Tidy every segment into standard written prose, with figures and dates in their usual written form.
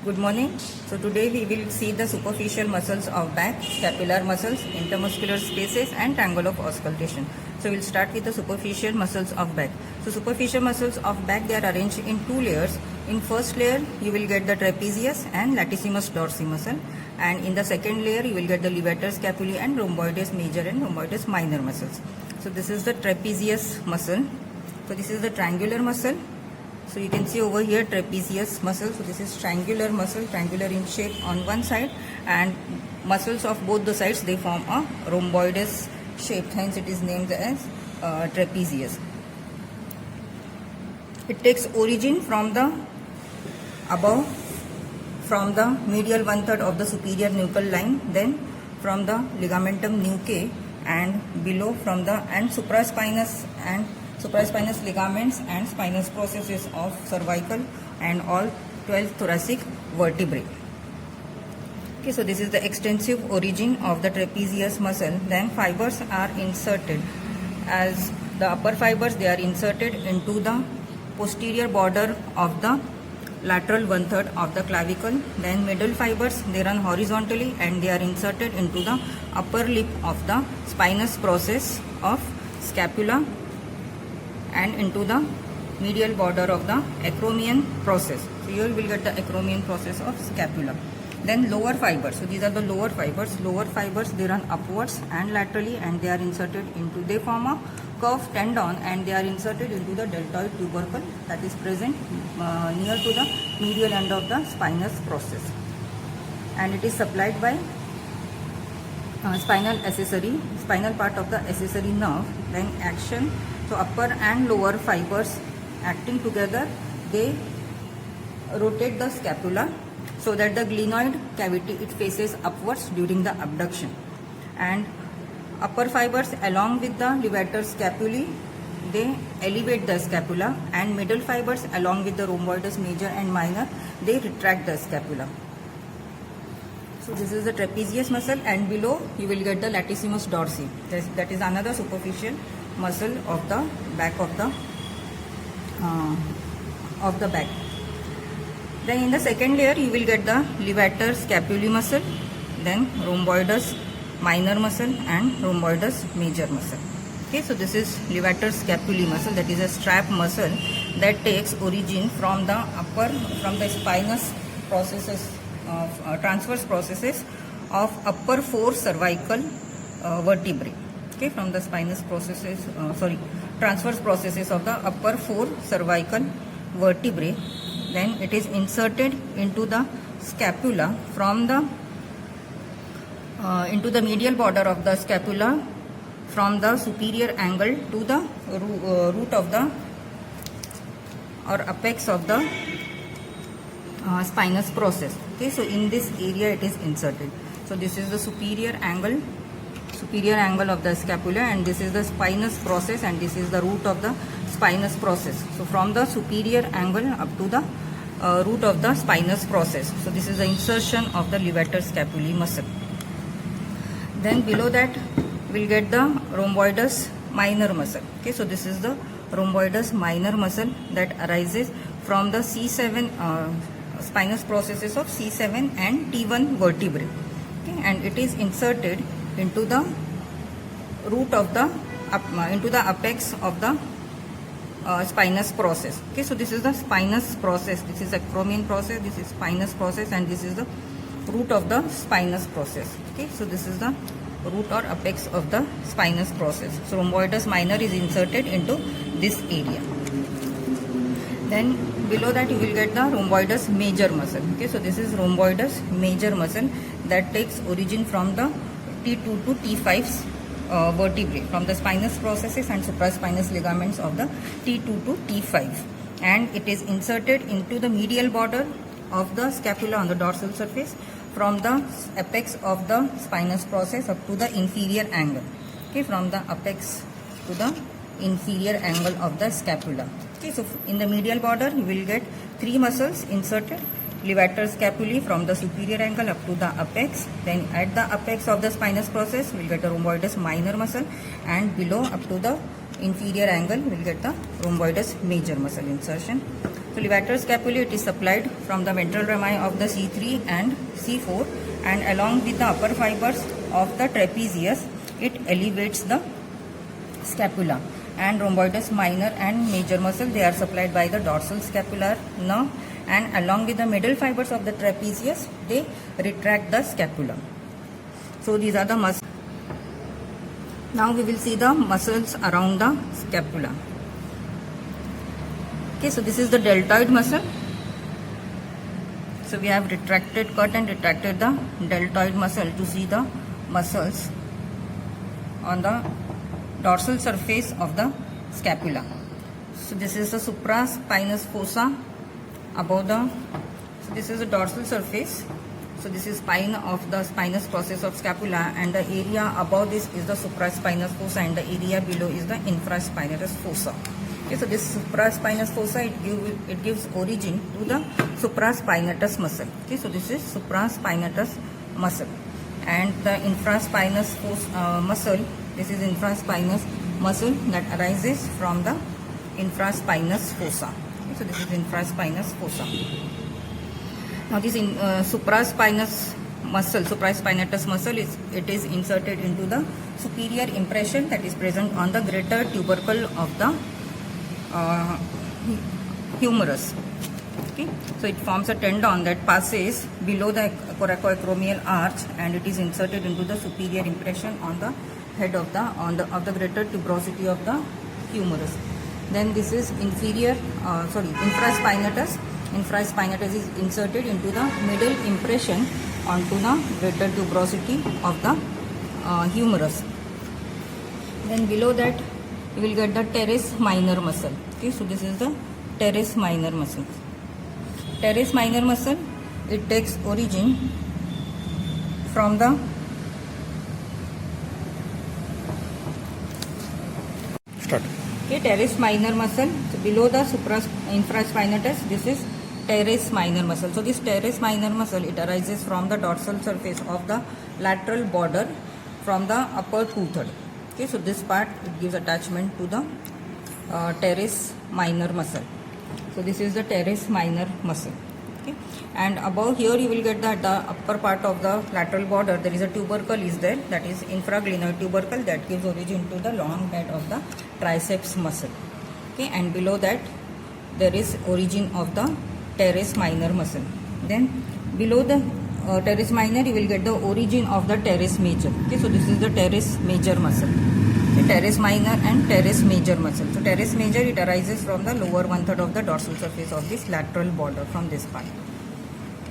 Good morning. So today we will see the superficial muscles of back, scapular muscles, intermuscular spaces and triangle of auscultation. So we'll start with the superficial muscles of back. So superficial muscles of back, they are arranged in two layers. In first layer you will get the trapezius and latissimus dorsi muscle, and in the second layer you will get the levator scapulae and rhomboides major and rhomboides minor muscles. So this is the trapezius muscle. So this is the triangular muscle. So you can see over here trapezius muscle. So this is triangular muscle, triangular in shape on one side, and muscles of both the sides, they form a rhomboides shape. Hence it is named as trapezius. It takes origin from the above, from the medial 1/3 of the superior nuchal line, then from the ligamentum nuchae, and below from the supraspinous ligaments and spinous processes of cervical and all 12 thoracic vertebrae. Okay, so this is the extensive origin of the trapezius muscle. Then fibers are inserted. As the upper fibers, they are inserted into the posterior border of the lateral 1/3 of the clavicle. Then middle fibers, they run horizontally and they are inserted into the upper lip of the spinous process of scapula and into the medial border of the acromion process. So here you will get the acromion process of scapula. Then lower fibers. So these are the lower fibers. Lower fibers, they run upwards and laterally and they are inserted into, they form a curved tendon and they are inserted into the deltoid tubercle that is present near to the medial end of the spinous process. And it is supplied by spinal part of the accessory nerve. Then action. So upper and lower fibers acting together, they rotate the scapula so that the glenoid cavity, it faces upwards during the abduction. And upper fibers along with the levator scapulae, they elevate the scapula, and middle fibers along with the rhomboides major and minor, they retract the scapula. So this is the trapezius muscle, and below you will get the latissimus dorsi. That is another superficial muscle of the back of the back. Then in the second layer you will get the levator scapulae muscle, then rhomboides minor muscle and rhomboides major muscle. Okay, so this is levator scapulae muscle, that is a strap muscle that takes origin from the spinous processes of transverse processes of upper 4 cervical vertebrae. Okay, from the transverse processes of the upper 4 cervical vertebrae. Then it is inserted into the scapula from the into the medial border of the scapula from the superior angle to the root of the or apex of the spinous process. Okay, so in this area it is inserted. So this is the superior angle of the scapula, and this is the spinous process, and this is the root of the spinous process. So from the superior angle up to the root of the spinous process. So this is the insertion of the levator scapulae muscle. Then below that we'll get the rhomboides minor muscle. Okay, so this is the rhomboides minor muscle that arises from the C7 spinous processes of C7 and T1 vertebrae. Okay, and it is inserted into the root of the into the apex of the spinous process. Okay, so this is the spinous process. This is acromion process. This is spinous process, and this is the root of the spinous process. Okay, so this is the root or apex of the spinous process. So rhomboides minor is inserted into this area. Then below that you will get the rhomboides major muscle. Okay, so this is rhomboides major muscle that takes origin from the T2 to T5 vertebrae, from the spinous processes and supraspinous ligaments of the T2 to T5, and it is inserted into the medial border of the scapula on the dorsal surface from the apex of the spinous process up to the inferior angle. Okay, from the apex to the inferior angle of the scapula. Okay, so in the medial border you will get 3 muscles inserted. Levator scapulae from the superior angle up to the apex. Then at the apex of the spinous process we will get a rhomboides minor muscle, and below up to the inferior angle we will get the rhomboides major muscle insertion. So levator scapula, it is supplied from the ventral rami of the C3 and C4, and along with the upper fibers of the trapezius, it elevates the scapula. And rhomboidus minor and major muscle, they are supplied by the dorsal scapular nerve, and along with the middle fibers of the trapezius, they retract the scapula. So these are the muscles. Now we will see the muscles around the scapula. Okay, so this is the deltoid muscle. So we have cut and retracted the deltoid muscle to see the muscles on the dorsal surface of the scapula. So this is the supraspinous fossa above the, so this is the dorsal surface. So this is spine of the spinous process of scapula, and the area above this is the supraspinous fossa, and the area below is the infraspinatus fossa. Okay, so this supraspinous fossa, it gives origin to the supraspinatus muscle. Okay, so this is supraspinatus muscle, and the infraspinous muscle, this is infraspinous muscle that arises from the infraspinous fossa. Okay, so this is infraspinous fossa. Now this supraspinatus muscle is inserted into the superior impression that is present on the greater tubercle of the humerus. Okay, so it forms a tendon that passes below the coracoacromial arch, and it is inserted into the superior impression on the head of the greater tuberosity of the humerus. Then this is infraspinatus. Infraspinatus is inserted into the middle impression onto the greater tuberosity of the humerus. Then below that you will get the teres minor muscle. Okay, so this is the teres minor muscle. Teres minor muscle, it takes origin from the Okay, teres minor muscle. So below the infraspinatus, this is teres minor muscle. So this teres minor muscle, it arises from the dorsal surface of the lateral border from the upper two-third. Okay, so this part, it gives attachment to the teres minor muscle. So this is the teres minor muscle. Okay, and above here you will get that the upper part of the lateral border, there is a tubercle is there, that is infraglenoid tubercle, that gives origin to the long head of the triceps muscle. Okay, and below that there is origin of the teres minor muscle. Then below the teres minor you will get the origin of the teres major. Okay, so this is the teres major muscle. Okay, teres minor and teres major muscle. So teres major, it arises from the lower one-third of the dorsal surface of this lateral border, from this part.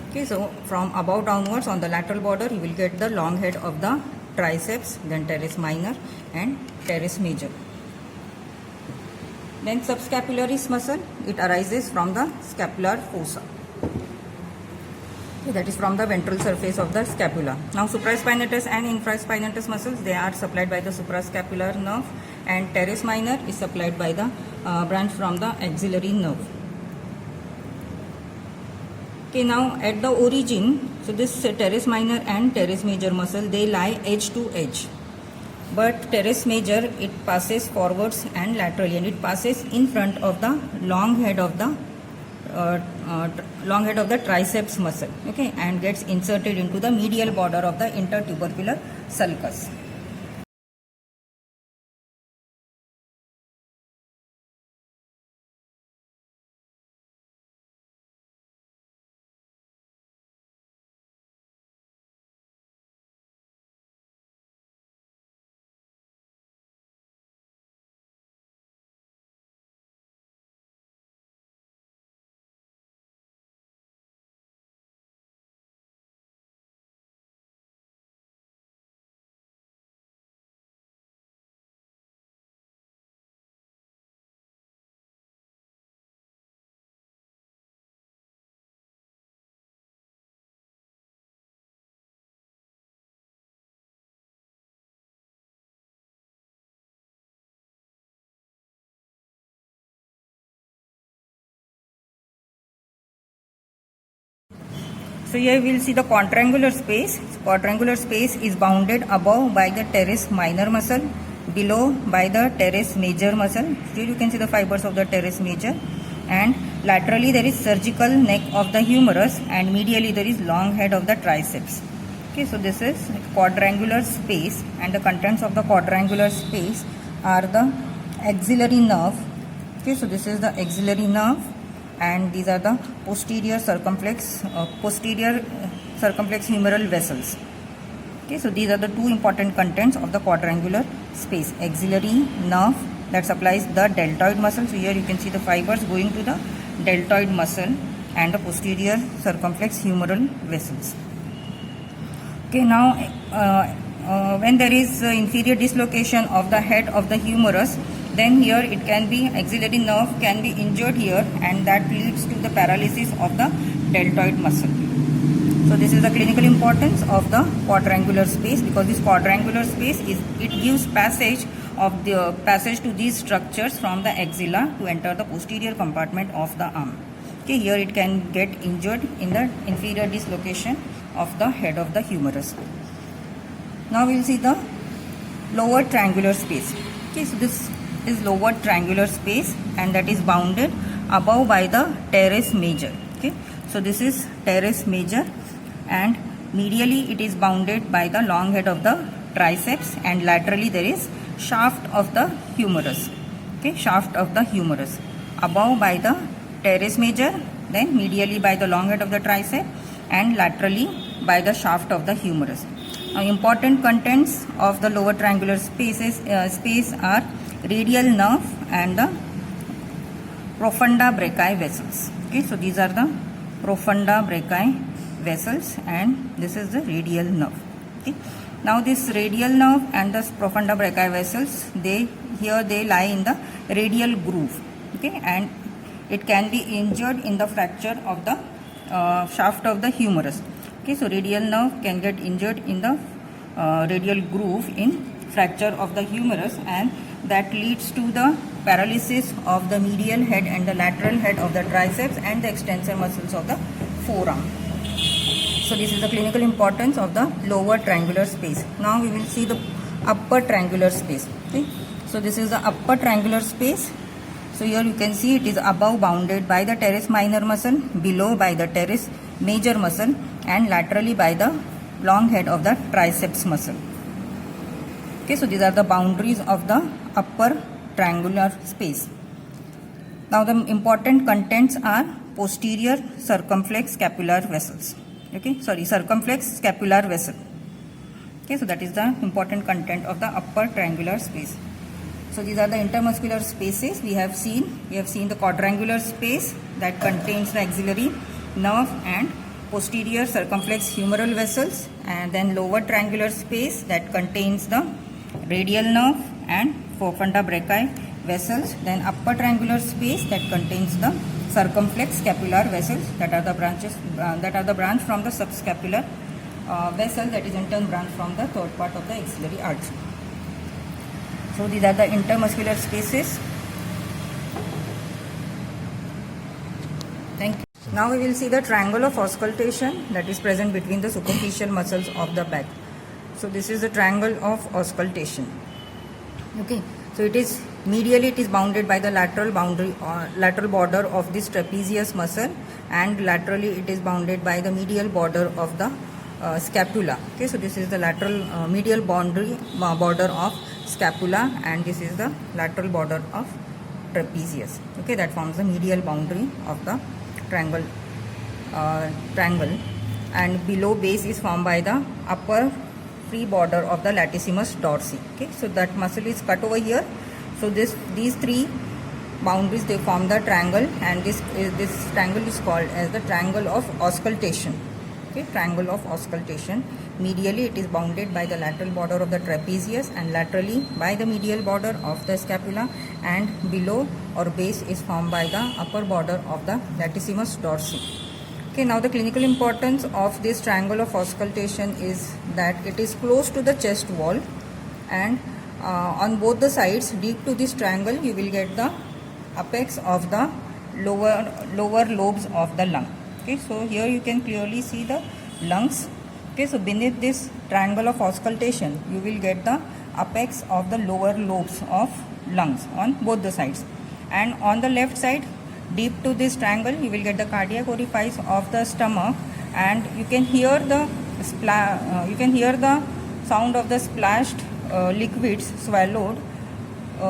Okay, so from above downwards on the lateral border you will get the long head of the triceps, then teres minor and teres major. Then subscapularis muscle, it arises from the scapular fossa. Okay, that is from the ventral surface of the scapula. Now supraspinatus and infraspinatus muscles, they are supplied by the suprascapular nerve, and teres minor is supplied by the branch from the axillary nerve. Okay, now at the origin, so this teres minor and teres major muscle, they lie edge to edge. But teres major, it passes forwards and laterally, and it passes in front of the long head of the triceps muscle. Okay, and gets inserted into the medial border of the intertubercular sulcus. So here we will see the quadrangular space. Quadrangular space is bounded above by the teres minor muscle, below by the teres major muscle. Here you can see the fibers of the teres major, and Laterally there is surgical neck of the humerus, and medially there is long head of the triceps. Okay, so this is quadrangular space, and the contents of the quadrangular space are the axillary nerve. Okay, so this is the axillary nerve, and these are the posterior circumflex humeral vessels. Okay, so these are the two important contents of the quadrangular space: axillary nerve that supplies the deltoid muscle. So here you can see the fibers going to the deltoid muscle, and the posterior circumflex humeral vessels. Okay, now when there is inferior dislocation of the head of the humerus, then here it can be axillary nerve can be injured here, and that leads to the paralysis of the deltoid muscle. So this is the clinical importance of the quadrangular space, because this quadrangular space gives passage to these structures from the axilla to enter the posterior compartment of the arm. Okay, here it can get injured in the inferior dislocation of the head of the humerus. Now we will see the lower triangular space. Okay, so this is lower triangular space, and that is bounded above by the teres major. Okay, so this is teres major, and medially it is bounded by the long head of the triceps, and laterally there is shaft of the humerus. Okay, shaft of the humerus above by the teres major, then medially by the long head of the tricep, and laterally by the shaft of the humerus. Now, important contents of the lower triangular space are radial nerve and the profunda brachii vessels. Okay, so these are the profunda brachii vessels, and this is the radial nerve. Okay, now this radial nerve and the profunda brachii vessels, they lie in the radial groove. Okay, and it can be injured in the fracture of the shaft of the humerus. Okay, so radial nerve can get injured in the radial groove in fracture of the humerus, and that leads to the paralysis of the medial head and the lateral head of the triceps and the extensor muscles of the forearm. So this is the clinical importance of the lower triangular space. Now we will see the upper triangular space. Okay, so this is the upper triangular space. So here you can see it is above bounded by the teres minor muscle, below by the teres major muscle, and laterally by the long head of the triceps muscle. Okay, so these are the boundaries of the upper triangular space. Now the important contents are posterior circumflex scapular vessels. Okay, circumflex scapular vessel. Okay, so that is the important content of the upper triangular space. So these are the intermuscular spaces we have seen. We have seen the quadrangular space that contains the axillary nerve and posterior circumflex humeral vessels, and then lower triangular space that contains the radial nerve and profunda brachii vessels, then upper triangular space that contains the circumflex scapular vessels, that are the branch from the subscapular vessel, that is in turn branch from the third part of the axillary artery. So these are the intermuscular spaces. Thank you. Now we will see the triangle of auscultation that is present between the superficial muscles of the back. So this is the triangle of auscultation. Okay, so it is medially it is bounded by the lateral border of this trapezius muscle, and laterally it is bounded by the medial border of the scapula. Okay, so this is the lateral medial border of scapula, and this is the lateral border of trapezius. Okay, that forms the medial boundary of the triangle, and below base is formed by the upper free border of the latissimus dorsi. Okay, so that muscle is cut over here. So these three boundaries, they form the triangle, and this triangle is called as the triangle of auscultation. Okay, triangle of auscultation. Medially it is bounded by the lateral border of the trapezius, and laterally by the medial border of the scapula, and below or base is formed by the upper border of the latissimus dorsi. Okay, now the clinical importance of this triangle of auscultation is that it is close to the chest wall, and on both the sides deep to this triangle you will get the apex of the lower lobes of the lung. Okay, so here you can clearly see the lungs. Okay, so beneath this triangle of auscultation you will get the apex of the lower lobes of lungs on both the sides, and on the left side deep to this triangle, you will get the cardiac orifice of the stomach, and you can hear the sound of the splashed liquids swallowed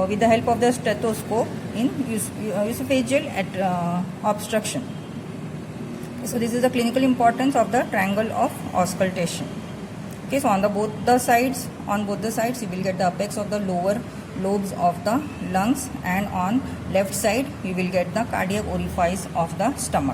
with the help of the stethoscope in esophageal obstruction. So this is the clinical importance of the triangle of auscultation. Okay, so on both the sides you will get the apex of the lower lobes of the lungs, and on left side you will get the cardiac orifice of the stomach.